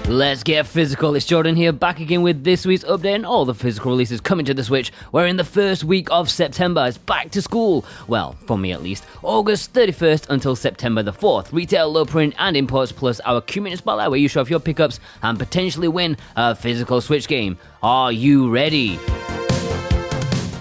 Let's get physical. It's Jordan here, back again with this week's update and all the physical releases coming to the Switch. We're in the first week of September. It's back to school. Well, for me at least. August 31st until September the 4th. Retail, low print, and imports, plus our community spotlight where you show off your pickups and potentially win a physical Switch game. Are you ready?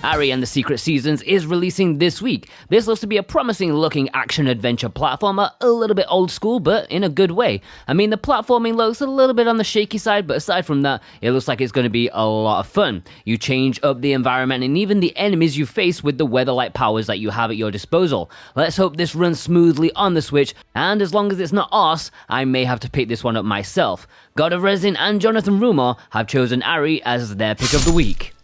Ari and the Secret Seasons is releasing this week. This looks to be a promising looking action-adventure platformer, a little bit old school, but in a good way. I mean, the platforming looks a little bit on the shaky side, but aside from that, it looks like it's going to be a lot of fun. You change up the environment and even the enemies you face with the weather-like powers that you have at your disposal. Let's hope this runs smoothly on the Switch, and as long as it's not arse, I may have to pick this one up myself. God of Resin and Jonathan Rumor have chosen Ari as their pick of the week.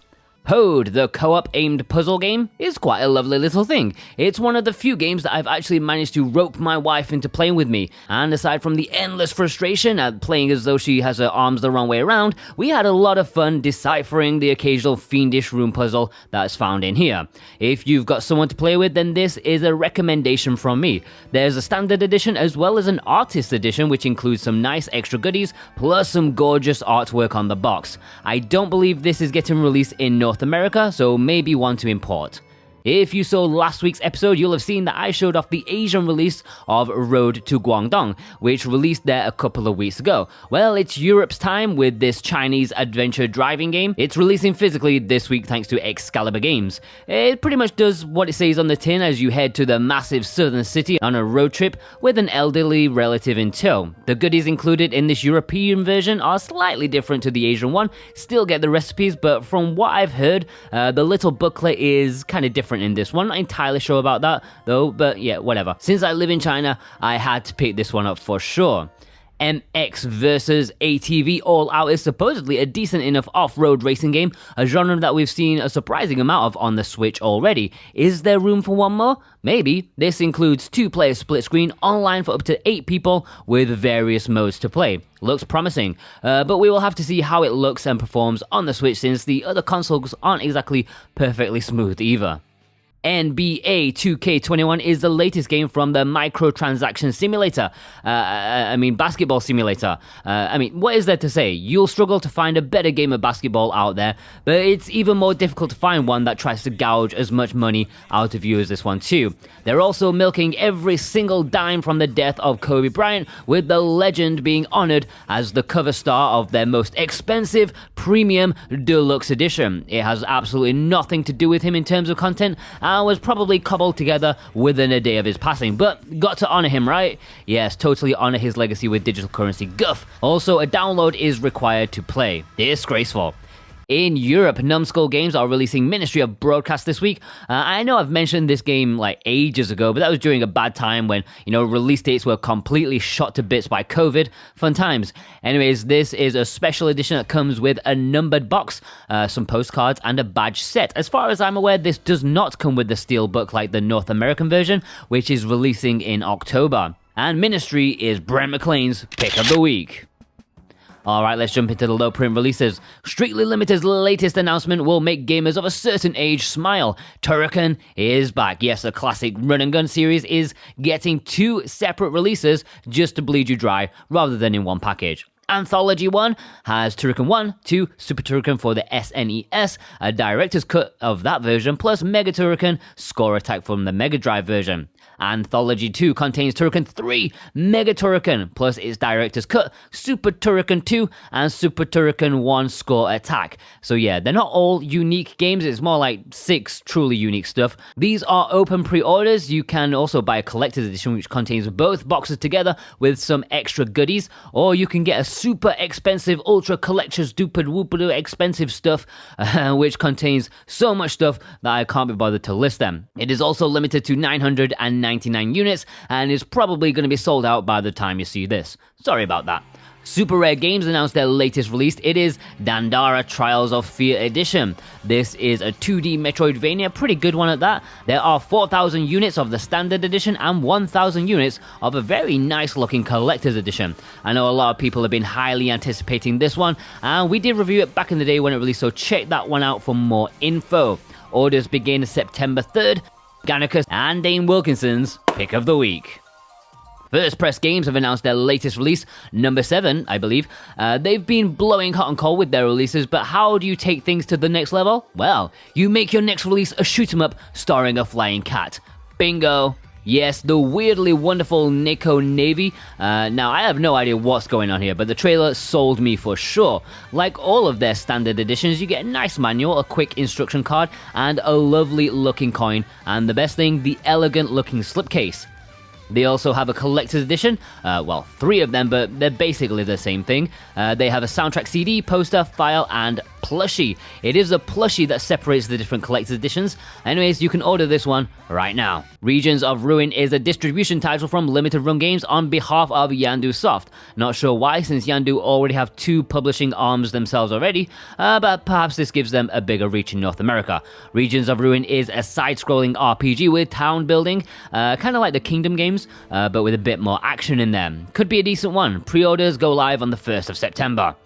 Hode, the co-op aimed puzzle game, is quite a lovely little thing. It's one of the few games that I've actually managed to rope my wife into playing with me, and aside from the endless frustration at playing as though she has her arms the wrong way around, we had a lot of fun deciphering the occasional fiendish room puzzle that's found in here. If you've got someone to play with, then this is a recommendation from me. There's a standard edition as well as an artist edition, which includes some nice extra goodies, plus some gorgeous artwork on the box. I don't believe this is getting released in North America, so maybe one to import. If you saw last week's episode, you'll have seen that I showed off the Asian release of Road to Guangdong, which released there a couple of weeks ago. Well, it's Europe's time with this Chinese adventure driving game. It's releasing physically this week thanks to Excalibur Games. It pretty much does what it says on the tin as you head to the massive southern city on a road trip with an elderly relative in tow. The goodies included in this European version are slightly different to the Asian one. Still get the recipes, but from what I've heard, the little booklet is kind of different in this one. Not entirely sure about that though, but yeah, whatever. Since I live in China, I had to pick this one up for sure. MX vs ATV All Out is supposedly a decent enough off-road racing game, a genre that we've seen a surprising amount of on the Switch already. Is there room for one more? Maybe. This includes 2-player split screen online for up to 8 people with various modes to play. Looks promising, but we will have to see how it looks and performs on the Switch since the other consoles aren't exactly perfectly smooth either. NBA 2K21 is the latest game from the microtransaction simulator. Basketball simulator. What is there to say? You'll struggle to find a better game of basketball out there, but it's even more difficult to find one that tries to gouge as much money out of you as this one too. They're also milking every single dime from the death of Kobe Bryant, with the legend being honored as the cover star of their most expensive premium deluxe edition. It has absolutely nothing to do with him in terms of content, was probably cobbled together within a day of his passing, but got to honor him, right? Yes, totally honor his legacy with digital currency guff. Also, a download is required to play. Disgraceful. In Europe, Numbskull Games are releasing Ministry of Broadcast this week. I know I've mentioned this game like ages ago, but that was during a bad time when, release dates were completely shot to bits by COVID. Fun times. Anyways, this is a special edition that comes with a numbered box, some postcards, and a badge set. As far as I'm aware, this does not come with the steelbook like the North American version, which is releasing in October. And Ministry is Brent McLean's pick of the week. Alright, let's jump into the low print releases. Strictly Limited's latest announcement will make gamers of a certain age smile. Turrican is back. Yes, the classic run and gun series is getting 2 separate releases just to bleed you dry rather than in one package. Anthology 1 has Turrican 1, 2, Super Turrican for the SNES, a director's cut of that version, plus Mega Turrican Score Attack from the Mega Drive version. Anthology 2 contains Turrican 3, Mega Turrican, plus its director's cut, Super Turrican 2, and Super Turrican 1 Score Attack. So yeah, they're not all unique games, it's more like 6 truly unique stuff. These are open pre-orders. You can also buy a collector's edition which contains both boxes together with some extra goodies, or you can get a super expensive ultra collector's duper whooper expensive stuff, which contains so much stuff that I can't be bothered to list them. It is also limited to 999 units and is probably going to be sold out by the time you see this. Sorry about that. Super Rare Games announced their latest release. It is Dandara Trials of Fear Edition. This is a 2D Metroidvania, pretty good one at that. There are 4,000 units of the Standard Edition and 1,000 units of a very nice looking Collector's Edition. I know a lot of people have been highly anticipating this one, and we did review it back in the day when it released, so check that one out for more info. Orders begin September 3rd. Gannicus and Dane Wilkinson's Pick of the Week. First Press Games have announced their latest release, number 7, I believe. They've been blowing hot and cold with their releases, but how do you take things to the next level? Well, you make your next release a shoot 'em up starring a flying cat. Bingo! Yes, the weirdly wonderful Neko Navy. Now, I have no idea what's going on here, but the trailer sold me for sure. Like all of their standard editions, you get a nice manual, a quick instruction card, and a lovely looking coin, and the best thing, the elegant looking slipcase. They also have a collector's edition, well, 3 of them, but they're basically the same thing. They have a soundtrack CD, poster, file, and plushie. It is a plushie that separates the different collector's editions. Anyways, you can order this one right now. Regions of Ruin is a distribution title from Limited Run Games on behalf of Yandu Soft. Not sure why, since Yandu already have 2 publishing arms themselves already, but perhaps this gives them a bigger reach in North America. Regions of Ruin is a side-scrolling RPG with town building, kind of like the Kingdom games, but with a bit more action in them. Could be a decent one. Pre-orders go live on the 1st of September.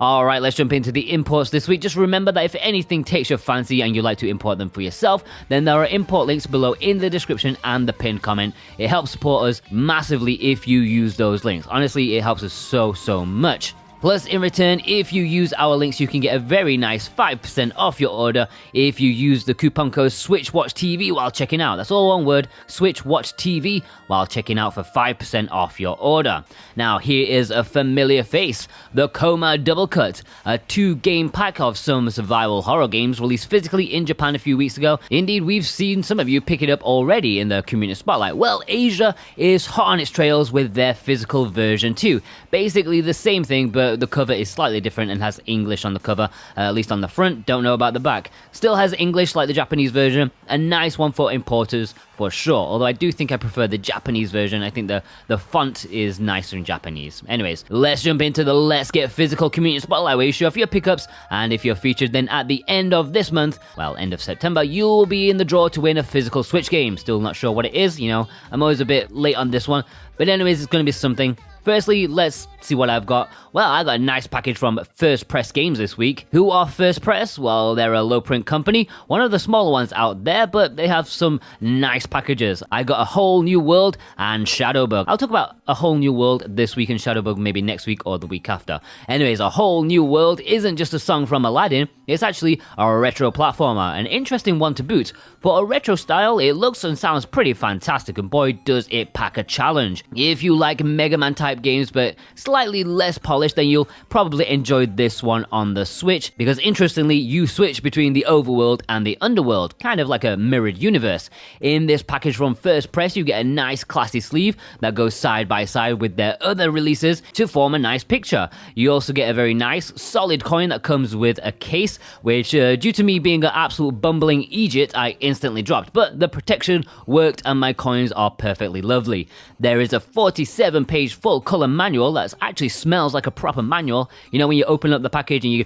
Alright, let's jump into the imports this week. Just remember that if anything takes your fancy and you like to import them for yourself, then there are import links below in the description and the pinned comment. It helps support us massively if you use those links. Honestly, it helps us so much. Plus, in return, if you use our links, you can get a very nice 5% off your order if you use the coupon code SwitchWatchTV while checking out. That's all one word, SwitchWatchTV, while checking out for 5% off your order. Now, here is a familiar face, the Coma Double Cut, a 2-game pack of some survival horror games released physically in Japan a few weeks ago. Indeed, we've seen some of you pick it up already in the community spotlight. Well, Asia is hot on its trails with their physical version too. Basically the same thing, but the cover is slightly different and has English on the cover, at least on the front, don't know about the back. Still has English like the Japanese version, a nice one for importers for sure, although I do think I prefer the Japanese version. I think the font is nicer in Japanese. Anyways, let's jump into the Let's Get Physical community spotlight where you show off your pickups, and if you're featured, then at the end of this month, well, end of September, you'll be in the draw to win a physical Switch game. Still not sure what it is, you know, I'm always a bit late on this one, but anyways, it's gonna be something. Firstly, let's see what I've got. Well, I got a nice package from First Press Games this week. Who are First Press? Well, they're a low-print company, one of the smaller ones out there, but they have some nice packages. I got A Whole New World and Shadowbug. I'll talk about A Whole New World this week and Shadowbug maybe next week or the week after. Anyways, A Whole New World isn't just a song from Aladdin, it's actually a retro platformer, an interesting one to boot. For a retro style, it looks and sounds pretty fantastic, and boy does it pack a challenge. If you like Mega Man type games but slightly less polished, then you'll probably enjoy this one on the Switch, because interestingly you switch between the overworld and the underworld, kind of like a mirrored universe. In this package from First Press, you get a nice classy sleeve that goes side by side with their other releases to form a nice picture. You also get a very nice solid coin that comes with a case, which due to me being an absolute bumbling Egypt, I instantly dropped, but the protection worked and my coins are perfectly lovely. There is a 47-page full color manual that actually smells like a proper manual. You know when you open up the package and you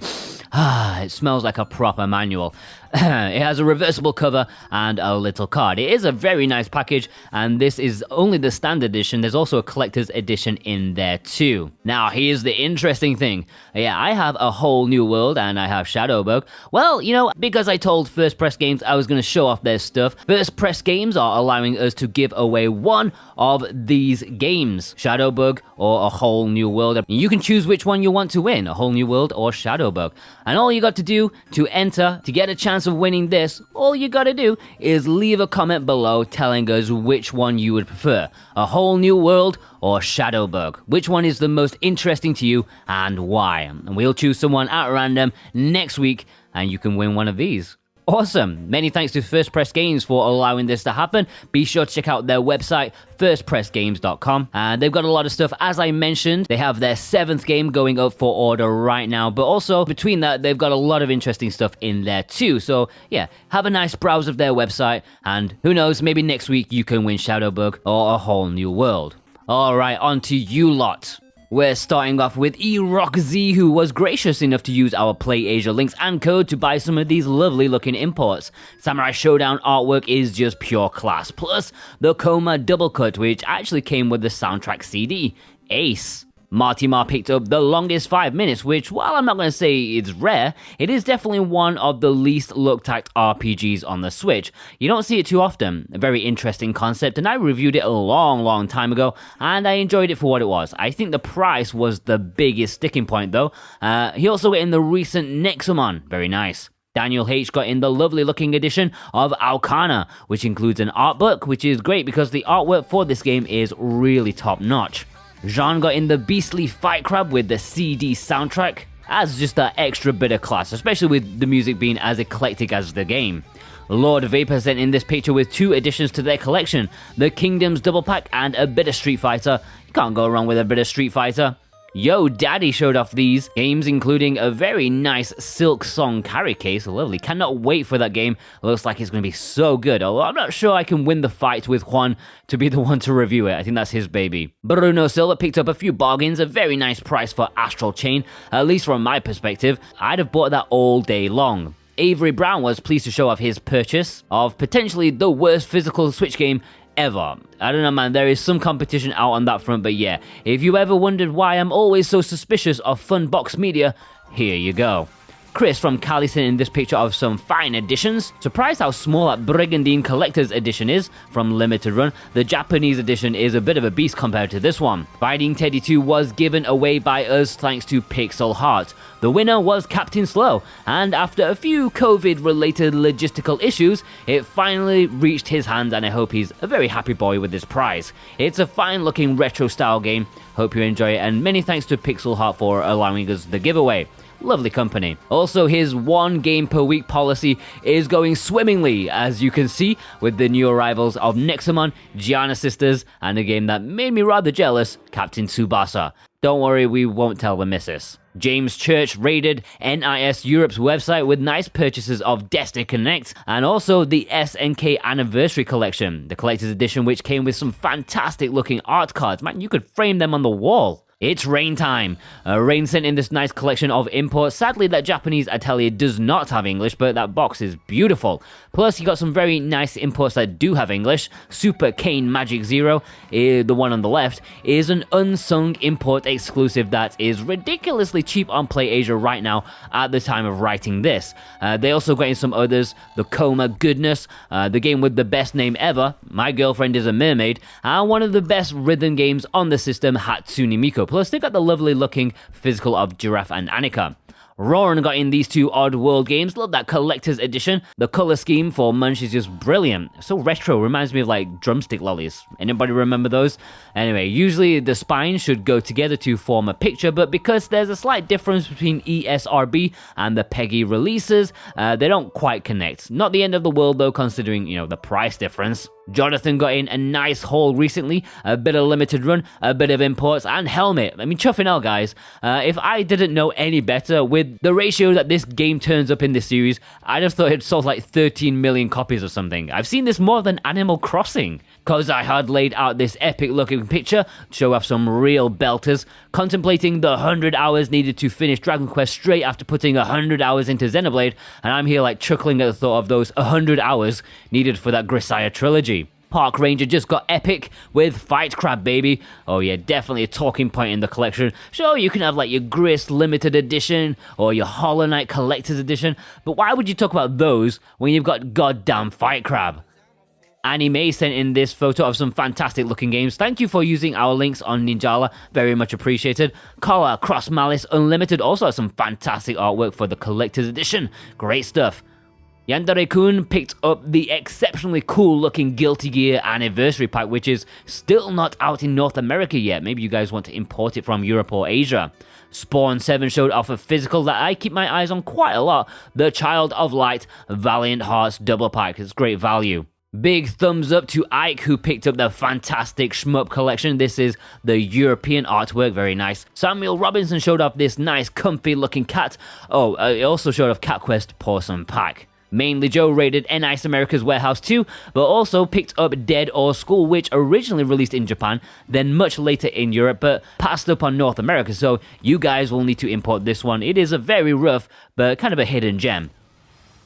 it smells like a proper manual. It has a reversible cover and a little card. It is a very nice package, and this is only the standard edition. There's also a collector's edition in there too. Now, here's the interesting thing. Yeah, I have A Whole New World and I have Shadowbug. Well, you know, because I told First Press Games I was going to show off their stuff, First Press Games are allowing us to give away one of these games, Shadowbug or A Whole New World. You can choose which one you want to win, A Whole New World or Shadowbug. And all you got to do to enter, to get a chance of winning this, all you gotta do is leave a comment below telling us which one you would prefer, A Whole New World or Shadowbug. Which one is the most interesting to you and why? And we'll choose someone at random next week and you can win one of these. Awesome. Many thanks to First Press Games for allowing this to happen. Be sure to check out their website, firstpressgames.com. They've got a lot of stuff. As I mentioned, they have their 7th game going up for order right now, but also between that, they've got a lot of interesting stuff in there too. So yeah, have a nice browse of their website, and who knows, maybe next week you can win Shadowbug or A Whole New World. All right, on to YouLot. We're starting off with eRockZ, who was gracious enough to use our Play Asia links and code to buy some of these lovely looking imports. Samurai Showdown artwork is just pure class, plus the Coma Double Cut, which actually came with the soundtrack CD. Ace. Martimar picked up The Longest 5 Minutes, which, while I'm not going to say it's rare, it is definitely one of the least looked at RPGs on the Switch. You don't see it too often. A very interesting concept, and I reviewed it a long time ago, and I enjoyed it for what it was. I think the price was the biggest sticking point, though. He also got in the recent Nexomon. Very nice. Daniel H. got in the lovely looking edition of Alcana, which includes an art book, which is great because the artwork for this game is really top notch. Jean got in the beastly Fight Crab with the CD soundtrack as just that extra bit of class, especially with the music being as eclectic as the game. Lord Vapor sent in this picture with 2 additions to their collection, the Kingdoms Double Pack and a bit of Street Fighter. You can't go wrong with a bit of Street Fighter. Yo Daddy showed off these games, including a very nice Silk Song carry case. Lovely. Cannot wait for that game. Looks like it's going to be so good. Although I'm not sure I can win the fight with Juan to be the one to review it. I think that's his baby. Bruno Silva picked up a few bargains. A very nice price for Astral Chain. At least from my perspective, I'd have bought that all day long. Avery Brown was pleased to show off his purchase of potentially the worst physical Switch game ever. I don't know, man, there is some competition out on that front, but yeah, if you ever wondered why I'm always so suspicious of Funbox Media, here you go. Chris from Cali sent in this picture of some fine editions. Surprised how small that Brigandine Collector's Edition is from Limited Run. The Japanese edition is a bit of a beast compared to this one. Fighting Teddy 2 was given away by us thanks to Pixel Heart. The winner was Captain Slow, and after a few COVID-related logistical issues, it finally reached his hands, and I hope he's a very happy boy with this prize. It's a fine-looking retro-style game. Hope you enjoy it, and many thanks to Pixel Heart for allowing us the giveaway. Lovely company. Also, his 1 game per week policy is going swimmingly, as you can see, with the new arrivals of Nexomon, Gianna Sisters, and a game that made me rather jealous, Captain Tsubasa. Don't worry, we won't tell the missus. James Church raided NIS Europe's website with nice purchases of Destiny Connect and also the SNK Anniversary Collection, the collector's edition which came with some fantastic looking art cards. Man, you could frame them on the wall. It's Rain time. Rain sent in this nice collection of imports. Sadly, that Japanese atelier does not have English, but that box is beautiful. Plus, you got some very nice imports that do have English. Super Kane Magic Zero, the one on the left, is an unsung import exclusive that is ridiculously cheap on PlayAsia right now at the time of writing this. They also got in some others, the Coma Goodness, the game with the best name ever, My Girlfriend is a Mermaid, and one of the best rhythm games on the system, Hatsune Miku. Plus, they got the lovely looking physical of Giraffe and Annika. Roran got in these 2 Odd World games. Love that collector's edition. The color scheme for Munch is just brilliant. So retro, reminds me of like drumstick lollies. Anybody remember those? Anyway, usually the spines should go together to form a picture, but because there's a slight difference between ESRB and the PEGI releases, they don't quite connect. Not the end of the world though, considering, you know, the price difference. Jonathan got in a nice haul recently, a bit of Limited Run, a bit of imports, and Helmet. I mean, chuffing hell, guys. If I didn't know any better, with the ratio that this game turns up in this series, I'd have thought it sold like 13 million copies or something. I've seen this more than Animal Crossing. Kozai had laid out this epic looking picture, show off some real belters, contemplating the 100 hours needed to finish Dragon Quest straight after putting 100 hours into Xenoblade, and I'm here like chuckling at the thought of those 100 hours needed for that Grisaya trilogy. Park Ranger just got epic with Fight Crab, baby. Oh yeah, definitely a talking point in the collection. Sure, you can have like your Gris Limited Edition or your Hollow Knight Collector's Edition, but why would you talk about those when you've got goddamn Fight Crab? Annie Mae sent in this photo of some fantastic looking games. Thank you for using our links on Ninjala. Very much appreciated. Kala Cross Malice Unlimited also has some fantastic artwork for the Collector's Edition. Great stuff. Yandere-kun picked up the exceptionally cool looking Guilty Gear Anniversary Pack, which is still not out in North America yet. Maybe you guys want to import it from Europe or Asia. Spawn 7 showed off a physical that I keep my eyes on quite a lot. The Child of Light Valiant Hearts Double Pack. It's great value. Big thumbs up to Ike, who picked up the fantastic Shmup collection. This is the European artwork, very nice. Samuel Robinson showed off this nice comfy looking cat. Oh, it also showed off Cat Quest Porcelain Pack. Mainly Joe raided NICE America's Warehouse 2, but also picked up Dead or School, which originally released in Japan, then much later in Europe, but passed up on North America, so you guys will need to import this one. It is a very rough, but kind of a hidden gem.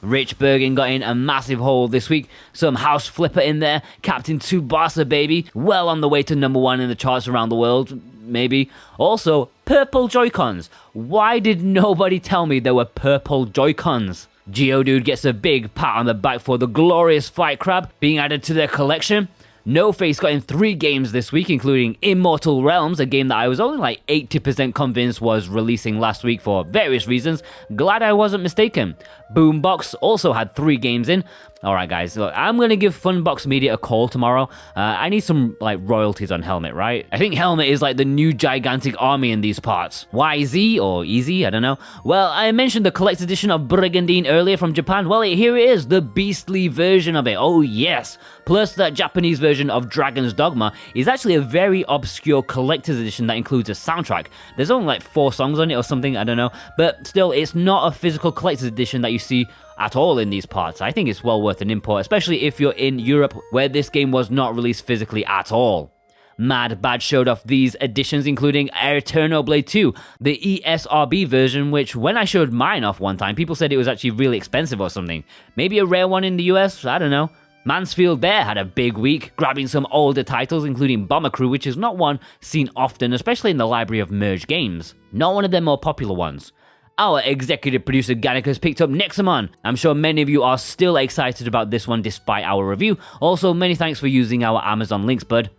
Rich Bergen got in a massive haul this week. Some House Flipper in there. Captain Tsubasa, baby. Well on the way to #1 in the charts around the world. maybe. Also, purple Joy-Cons. Why did nobody tell me there were purple Joy-Cons? Geodude gets a big pat on the back for the glorious Fight Crab being added to their collection. No Face got in 3 games this week, including Immortal Realms, a game that I was only like 80% convinced was releasing last week for various reasons. Glad I wasn't mistaken. Boombox also had 3 games in. Alright guys, look, I'm going to give Funbox Media a call tomorrow. I need some like royalties on Helmet, right? I think Helmet is like the new gigantic army in these parts. YZ or Easy, I don't know. Well, I mentioned the collector's edition of Brigandine earlier from Japan. Well, here it is, the beastly version of it. Oh yes. Plus that Japanese version of Dragon's Dogma is actually a very obscure collector's edition that includes a soundtrack. There's only like 4 songs on it or something, I don't know. But still, it's not a physical collector's edition that you see at all in these parts. I think it's well worth an import, especially if you're in Europe where this game was not released physically at all. Mad Bad showed off these editions, including Eternal Blade 2, the ESRB version, which when I showed mine off one time, people said it was actually really expensive or something. Maybe a rare one in the US, I don't know. Mansfield Bear had a big week, grabbing some older titles, including Bomber Crew, which is not one seen often, especially in the library of merged games. Not one of their more popular ones. Our executive producer Gannicus picked up Nexamon. I'm sure many of you are still excited about this one despite our review. Also, many thanks for using our Amazon links, bud.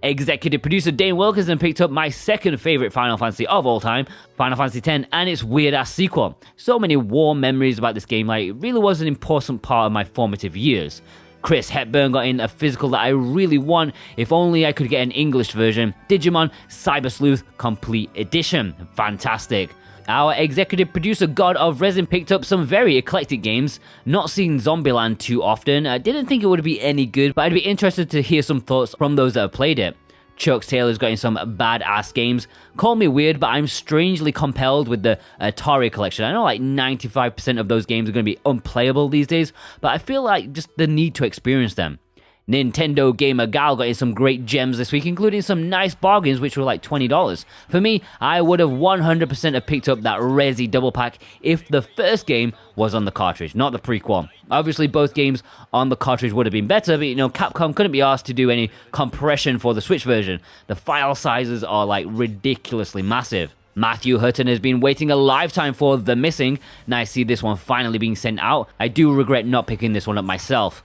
Executive producer Dane Wilkinson picked up my second favorite Final Fantasy of all time, Final Fantasy X, and its weird-ass sequel. So many warm memories about this game, like it really was an important part of my formative years. Chris Hepburn got in a physical that I really want, if only I could get an English version. Digimon Cyber Sleuth Complete Edition. Fantastic. Our executive producer God of Resin picked up some very eclectic games. Not seen Zombieland too often. I didn't think it would be any good, but I'd be interested to hear some thoughts from those that have played it. Chuck Taylor's got in some badass games. Call me weird, but I'm strangely compelled with the Atari collection. I know like 95% of those games are going to be unplayable these days, but I feel like just the need to experience them. Nintendo Gamer Gal got in some great gems this week, including some nice bargains which were like $20. For me, I would have 100% have picked up that Resi double pack if the first game was on the cartridge, not the prequel. Obviously, both games on the cartridge would have been better, but Capcom couldn't be asked to do any compression for the Switch version. The file sizes are like ridiculously massive. Matthew Hutton has been waiting a lifetime for The Missing. Nice to see this one finally being sent out. I do regret not picking this one up myself.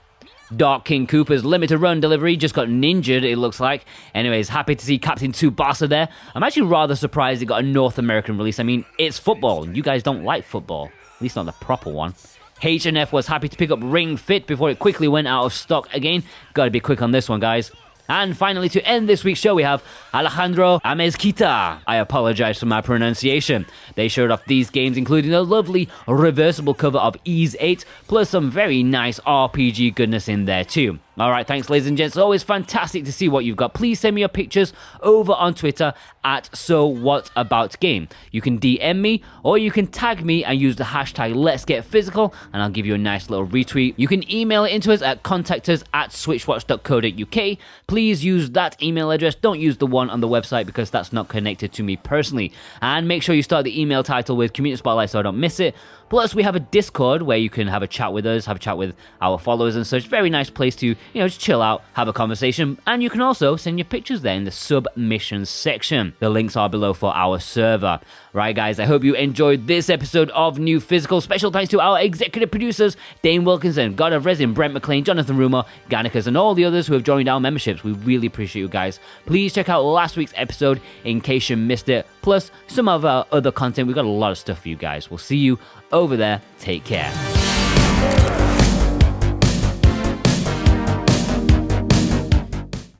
Dark King Cooper's limited run delivery just got ninjaed, it looks like. Anyways, happy to see Captain Tsubasa there. I'm actually rather surprised it got a North American release. I mean, it's football. You guys don't like football. At least not the proper one. H&F was happy to pick up Ring Fit before it quickly went out of stock again. Gotta be quick on this one, guys. And finally, to end this week's show, we have Alejandro Amezquita. I apologize for my pronunciation. They showed off these games, including a lovely reversible cover of Ys 8, plus some very nice RPG goodness in there too. Alright, thanks ladies and gents. It's always fantastic to see what you've got. Please send me your pictures over on Twitter at SoWhatAboutGame. You can DM me, or you can tag me and use the hashtag Let'sGetPhysical, and I'll give you a nice little retweet. You can email it into us at contactors@switchwatch.co.uk. Please use that email address. Don't use the one on the website because that's not connected to me personally. And make sure you start the email title with Community Spotlight so I don't miss it. Plus, we have a Discord where you can have a chat with us, have a chat with our followers and such. Very nice place to, just chill out, have a conversation. And you can also send your pictures there in the submissions section. The links are below for our server. Right, guys, I hope you enjoyed this episode of New Physical. Special thanks to our executive producers, Dane Wilkinson, God of Resin, Brent McLean, Jonathan Rumo, Gannicus, and all the others who have joined our memberships. We really appreciate you guys. Please check out last week's episode in case you missed it. Plus, some of our other content. We've got a lot of stuff for you guys. We'll see you over there. Take care.